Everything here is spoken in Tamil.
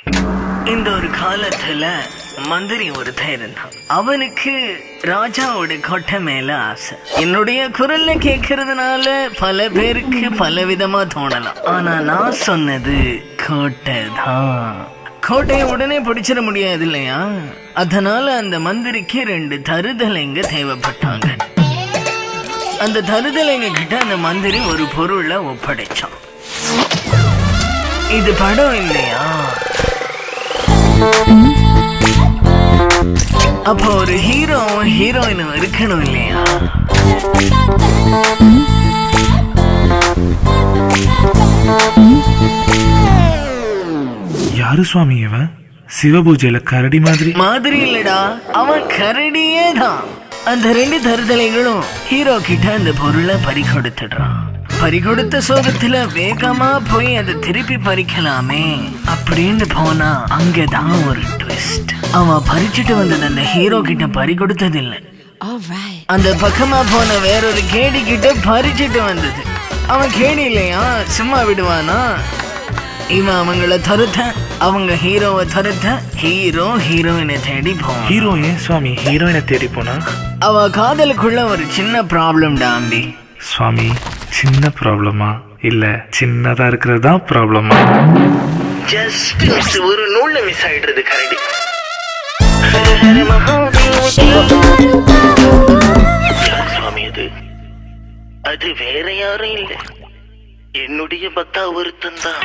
இந்த ஒரு காலத்துல மந்திரி ஒருத்தன் இருந்தான். அவனுக்கு ராஜாவோட கொட்டை மேல ஆசை. என்னுடைய குரல்ல கேட்கறதுனால பல பேருக்கு பல விதமா தோணலாம். ஆனா நான் சொன்னது கோட்டை தான். கோட்டையை உடனே பிடிச்சிட முடியாது இல்லையா? அதனால அந்த மந்திரிக்கு 2 தருதலைங்க தேவைப்பட்டாங்க. அந்த தருதலைங்க கிட்ட அந்த மந்திரி ஒரு பொருளை ஒப்படைச்சான். இது படம் இல்லையா? அப்போ ஒரு ஹீரோ ஹீரோயினும் இருக்கணும் இல்லையா? யாரு சுவாமி இவன்? சிவபூஜையில கரடி மாதிரி இல்லடா, அவன் கரடியே தான். அந்த 2 தருதலைகளும் ஹீரோ கிட்ட அந்த பொருளை பறிகொடுத்துடுறான். பறிகொடுத்த சோகத்துல வேகமா போய் அதை திருப்பி பறிக்கலாமே அப்படின்னு போனா அங்கதான் ஒரு ட்விஸ்ட். அவன் பறிச்சுட்டு வந்தது அந்த ஹீரோ கிட்ட பறிகொடுத்தது இல்ல, அந்த பக்கமா போன வேறொரு கேடி கிட்ட பறிச்சுட்டு வந்தது. அவன் கேடி இல்லையா, சும்மா விடுவானா? இவன் அவங்கள தருத்த, அவங்க ஹீரோவை தருத்த. ஹீரோ ஹீரோயினை தேடி போவான். ஹீரோ ஏன் சுவாமி ஹீரோயினை தேடி போனா? அவ காதலுக்குள்ள ஒரு சின்ன ப்ராப்ளம் டாம்பி. சுவாமி சின்ன ப்ராப்ளமா இல்ல சின்னதா இருக்கிறதா ப்ராப்ளமா? ஜஸ்ட் ஒரு நூல்ல மிஸ் ஆயிடுறது கரடி. சுவாமி அது வேற யாரும் இல்லை, என்னுடைய பக்தா ஒருத்தன் தான்.